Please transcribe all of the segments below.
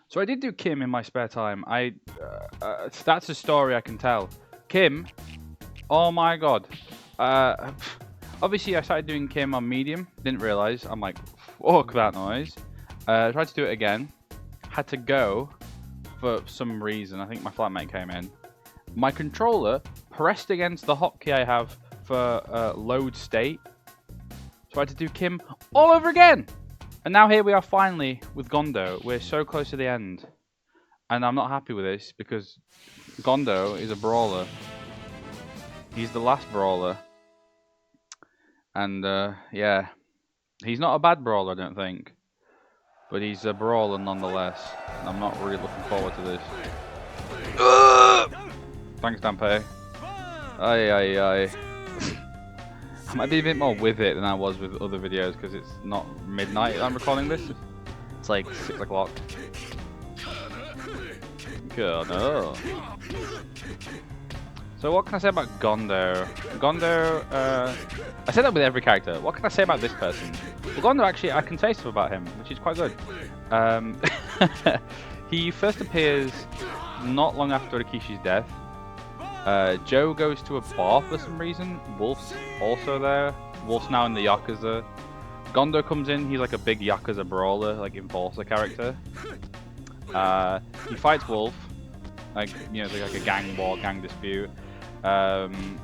So I did do Kim in my spare time. That's a story I can tell. Kim, oh my god. Uh, Obviously I started doing Kim on medium. Didn't realize. I'm like, fuck that noise. Tried to do it again. Had to go for some reason. I think my flatmate came in. My controller pressed against the hotkey I have for load state. So I had to do Kim all over again. And now here we are finally with Gondo. We're so close to the end. And I'm not happy with this because Gondo is a brawler. He's the last brawler. And yeah, he's not a bad brawler, I don't think. But he's a brawler nonetheless. And I'm not really looking forward to this. Thanks, Dampe. Aye. I might be a bit more with it than I was with other videos because it's not midnight I'm recording this. It's like 6 o'clock. God, no. So what can I say about Gondo? Gondo, I say that with every character. What can I say about this person? Well, Gondo, actually, I can say stuff about him, which is quite good. He first appears not long after Rikishi's death. Joe goes to a bar for some reason. Wolf's also there. Wolf's now in the Yakuza. Gondo comes in. He's like a big Yakuza brawler, like enforcer character. He fights Wolf. Like, you know, like a gang war, gang dispute. And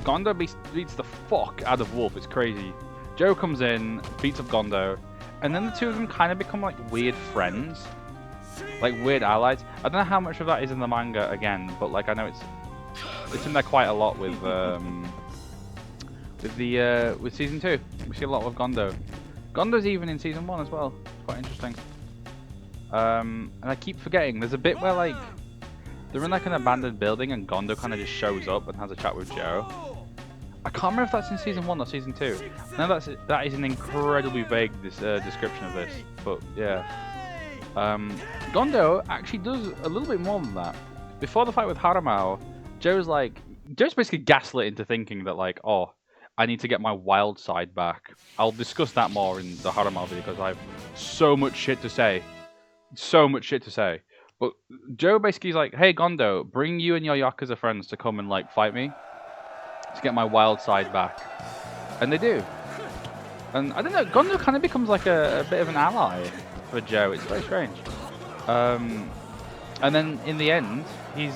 Gondo beats the fuck out of Wolf. It's crazy. Joe comes in, beats up Gondo. And then the two of them kind of become like weird friends. Like weird allies. I don't know how much of that is in the manga again, but like I know it's in there quite a lot with season 2. We see a lot of Gondo. Gondo's even in season 1 as well. It's quite interesting. And I keep forgetting there's a bit where like they're in like an abandoned building and Gondo kind of just shows up and has a chat with Joe. I can't remember if that's in season 1 or season 2. I know that is an incredibly vague description of this, but yeah. Gondo actually does a little bit more than that. Before the fight with Haramao, Joe's basically gaslit into thinking that like, oh, I need to get my wild side back. I'll discuss that more in the Haramao video because I have so much shit to say. So much shit to say. But Joe basically is like, hey Gondo, bring you and your Yakuza friends to come and like fight me to get my wild side back. And they do. And I don't know, Gondo kind of becomes like a bit of an ally for Joe. It's very strange. And then in the end, he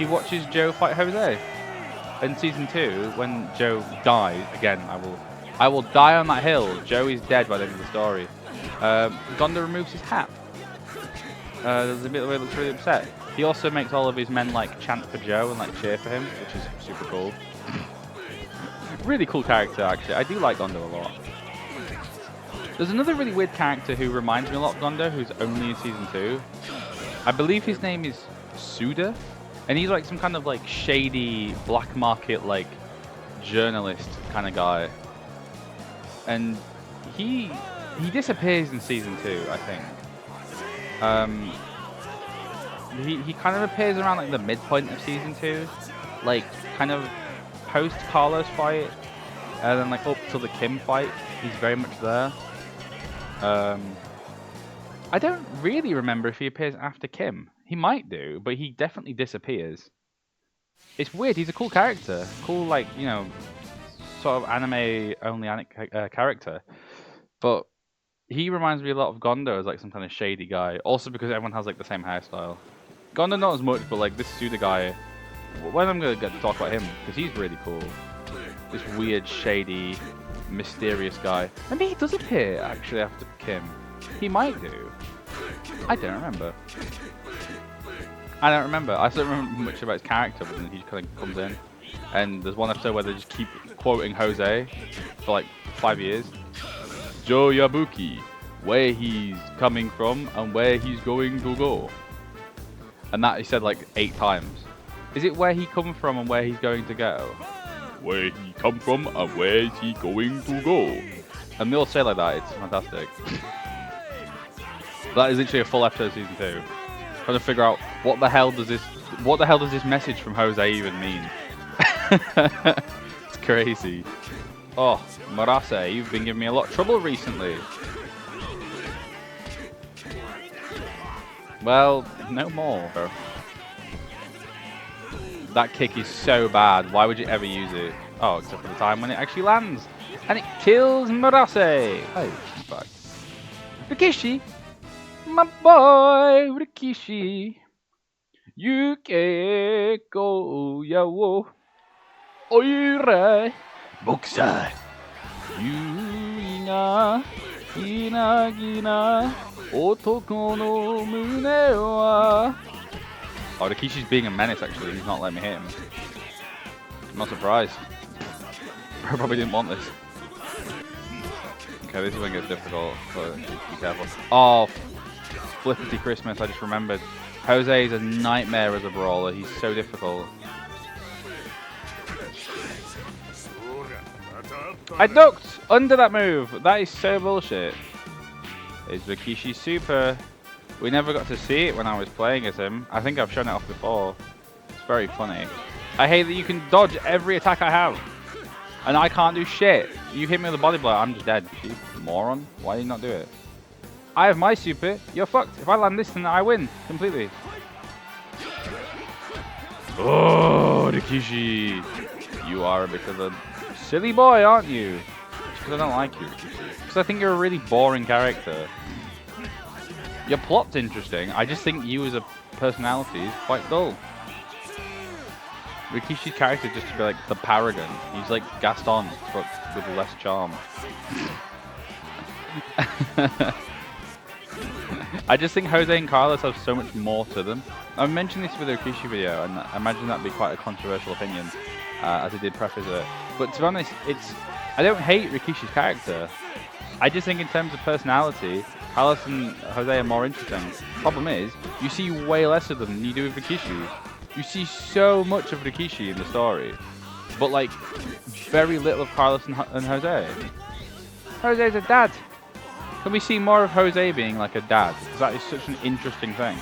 watches Joe fight Jose. In season 2, when Joe dies, again, I will die on that hill. Joe is dead by the end of the story. Gondo removes his hat. There's a bit where he looks really upset. He also makes all of his men like chant for Joe and like cheer for him, which is super cool. Really cool character, actually. I do like Gondo a lot. There's another really weird character who reminds me a lot of Gondo, who's only in season 2. I believe his name is Suda, and he's like some kind of like shady black market like journalist kind of guy. And he disappears in season 2, I think. He kind of appears around like the midpoint of season 2, like kind of post Carlos fight, and then like up till the Kim fight. He's very much there. I don't really remember if he appears after Kim. He might do, but he definitely disappears. It's weird. He's a cool character. Cool, like, you know, sort of anime-only character. But he reminds me a lot of Gondo as like some kind of shady guy. Also because everyone has like the same hairstyle. Gondo not as much, but like this Suda guy. When I'm going to get to talk about him, because he's really cool. This weird, shady, mysterious guy. Maybe he does appear actually after Kim. He might do. I don't remember. I still don't remember much about his character, but then he kind of comes in. And there's one episode where they just keep quoting Jose for like 5 years. Joe Yabuki, where he's coming from and where he's going to go. And that he said like 8 times. Is it where he come from and where he's going to go? Where he come from and where is he going to go? And they all say like that. It's fantastic. That is literally a full episode of season 2. Trying to figure out what the hell does this message from Jose even mean? It's crazy. Oh, Marase, you've been giving me a lot of trouble recently. Well, no more. That kick is so bad. Why would you ever use it? Oh, except for the time when it actually lands. And it kills Murase. Oh, in fact. Rikishi. My boy, Rikishi. Yuke go yawo. Oire. Bokusai. Yuina. Inagina. Otoko no mune wa. Oh, Rikishi's being a menace, actually. He's not letting me hit him. I'm not surprised. I probably didn't want this. Okay, this is when it gets difficult, so be careful. Oh, flippity Christmas, I just remembered. Jose is a nightmare as a brawler. He's so difficult. I ducked under that move. That is so bullshit. Is Rikishi super? We never got to see it when I was playing as him. I think I've shown it off before. It's very funny. I hate that you can dodge every attack I have. And I can't do shit. You hit me with a body blow, I'm just dead. You moron. Why did you not do it? I have my super. You're fucked. If I land this, then I win. Completely. Oh, Rikishi. You are a bit of a silly boy, aren't you? Just because I don't like you, Rikishi. Because I think you're a really boring character. Your plot's interesting. I just think you as a personality is quite dull. Rikishi's character just to be like the paragon. He's like Gaston, but with less charm. I just think Jose and Carlos have so much more to them. I've mentioned this with the Rikishi video, and I imagine that'd be quite a controversial opinion, as I did preface it. But to be honest, I don't hate Rikishi's character. I just think in terms of personality, Carlos and Jose are more interesting. Problem is, you see way less of them than you do with Rikishi. You see so much of Rikishi in the story, but like very little of Carlos and Jose. Jose's a dad. Can we see more of Jose being like a dad? Because that is such an interesting thing.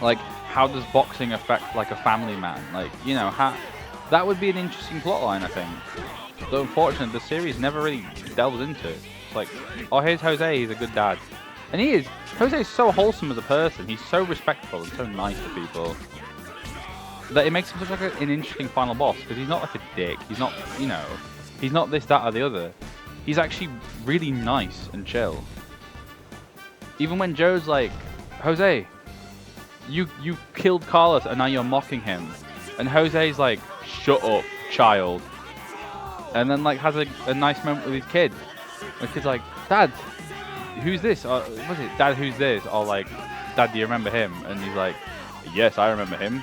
Like, how does boxing affect like a family man? Like, you know, that would be an interesting plotline, I think. But unfortunately, the series never really delves into it. It's like, oh, here's Jose, he's a good dad. And he is. Jose is so wholesome as a person. He's so respectful and so nice to people. That it makes him such like an interesting final boss. Because he's not like a dick. He's not, you know, he's not this, that, or the other. He's actually really nice and chill. Even when Joe's like, Jose, you killed Carlos and now you're mocking him. And Jose's like, shut up, child. And then like has a nice moment with his kid. The kid's like, Dad, who's this? Or, what's it? Dad, who's this? Or like, Dad, do you remember him? And he's like, yes, I remember him.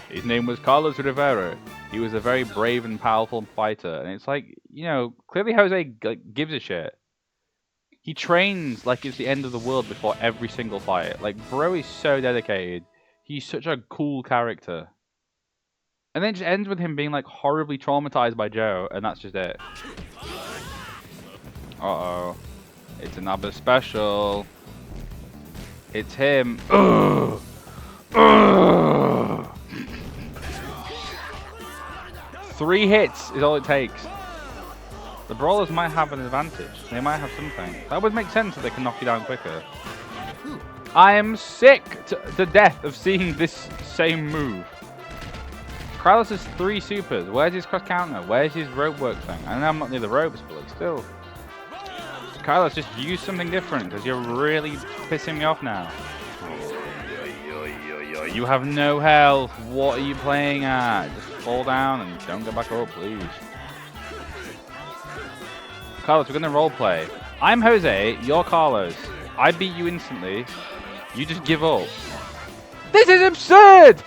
His name was Carlos Rivera. He was a very brave and powerful fighter. And it's like, you know, clearly Jose like, gives a shit. He trains like it's the end of the world before every single fight. Like, bro is so dedicated. He's such a cool character. And then it just ends with him being like horribly traumatized by Joe, and that's just it. Uh-oh. It's another special. It's him. Ugh. Ugh. 3 hits is all it takes. The brawlers might have an advantage. They might have something. That would make sense if they can knock you down quicker. I am sick to death of seeing this same move. Carlos has 3 supers. Where's his cross counter? Where's his rope work thing? I know I'm not near the ropes, but like still. Carlos, just use something different because you're really pissing me off now. You have no health. What are you playing at? Just fall down and don't get back up, please. Carlos, we're going to roleplay. I'm Jose, you're Carlos. I beat you instantly. You just give up. This is absurd!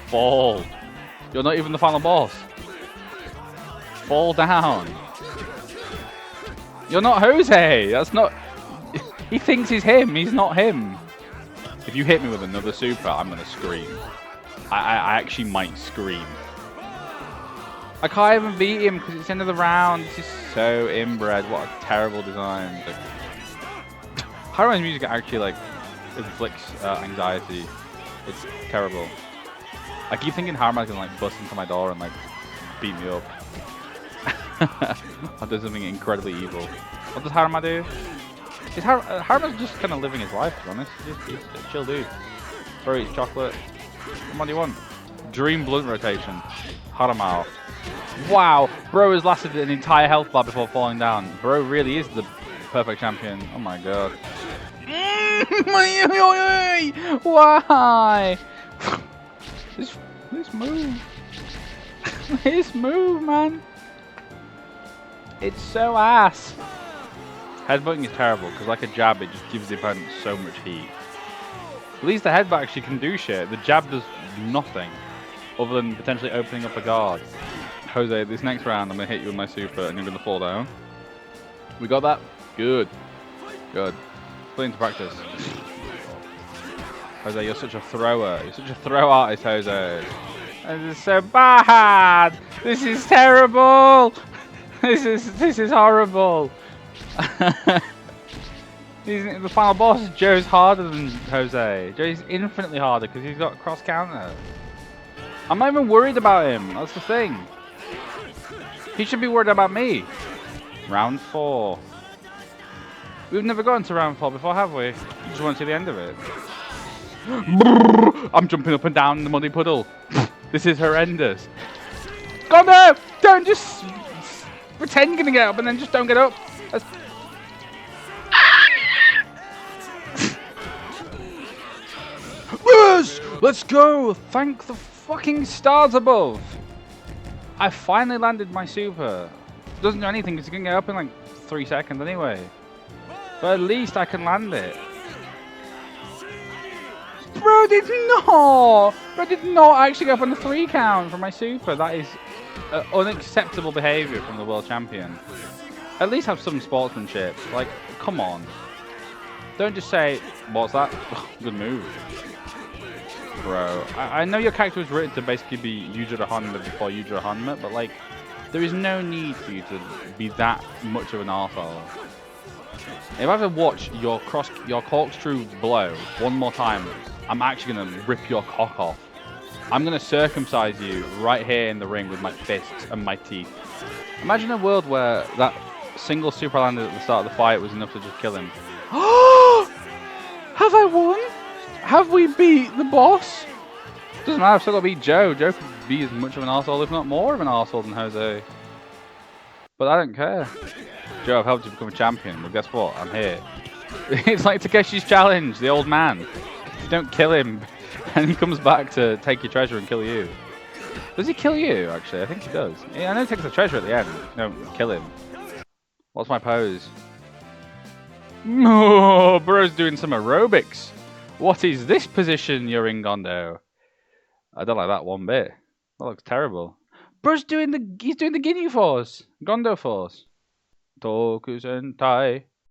Fall. You're not even the final boss. Fall down. You're not Jose. That's not... He thinks he's him. He's not him. If you hit me with another super, I'm going to scream. I actually might scream. I can't even beat him because it's the end of the round. This is so inbred. What a terrible design. Like, Haruman's music actually like inflicts anxiety. It's terrible. I keep thinking Haruman's gonna like bust into my door and like beat me up. I'll do something incredibly evil. What does Haruma do? Haruma's just kind of living his life, to be honest. He's a chill dude. Bro eats chocolate. What do you want? Dream blunt rotation. Harumao. Wow, bro has lasted an entire health bar before falling down. Bro really is the perfect champion. Oh my god. Why? This move. This move, man. It's so ass. Headbutting is terrible because, like a jab, it just gives the opponent so much heat. At least the headbutt actually can do shit. The jab does nothing other than potentially opening up a guard. Jose, this next round, I'm going to hit you with my super and you're going to fall down. We got that? Good. Good. Put into practice. Jose, you're such a thrower. You're such a throw artist, Jose. This is so bad. This is terrible. This is horrible. The final boss, Joe's harder than Jose. Joe's infinitely harder because he's got cross counter. I'm not even worried about him. That's the thing. He should be worried about me. Round 4. We've never gotten to round 4 before, have we? Just want to see the end of it. I'm jumping up and down in the muddy puddle. This is horrendous. Gondo! Don't just pretend you're gonna get up and then just don't get up. That's... Yes! Let's go! Thank the fucking stars above. I finally landed my super. Doesn't do anything because you can get up in like 3 seconds anyway. But at least I can land it. Bro did not! Bro did not actually go up on the 3 count for my super. That is unacceptable behaviour from the world champion. At least have some sportsmanship. Like, come on. Don't just say, what's that? Good move. Bro, I know your character was written to basically be Yujiro Honma before Yujiro Honma, but like, there is no need for you to be that much of an arsehole. If I have to watch your corkscrew blow one more time, I'm actually going to rip your cock off. I'm going to circumcise you right here in the ring with my fists and my teeth. Imagine a world where that single super landed at the start of the fight was enough to just kill him. Have I won? Have we beat the boss? Doesn't matter, I've still got to beat Joe. Joe could be as much of an arsehole, if not more of an arsehole than Jose. But I don't care. Joe, I've helped you become a champion, but guess what? I'm here. It's like Takeshi's challenge, the old man. If you don't kill him, and he comes back to take your treasure and kill you. Does he kill you, actually? I think he does. Yeah, I know he takes the treasure at the end. No, kill him. What's my pose? Oh, bro's doing some aerobics. What is this position you're in, Gondo? I don't like that one bit. That looks terrible. Bro's doing the Ginyu force. Gondo force. Toku Sentai.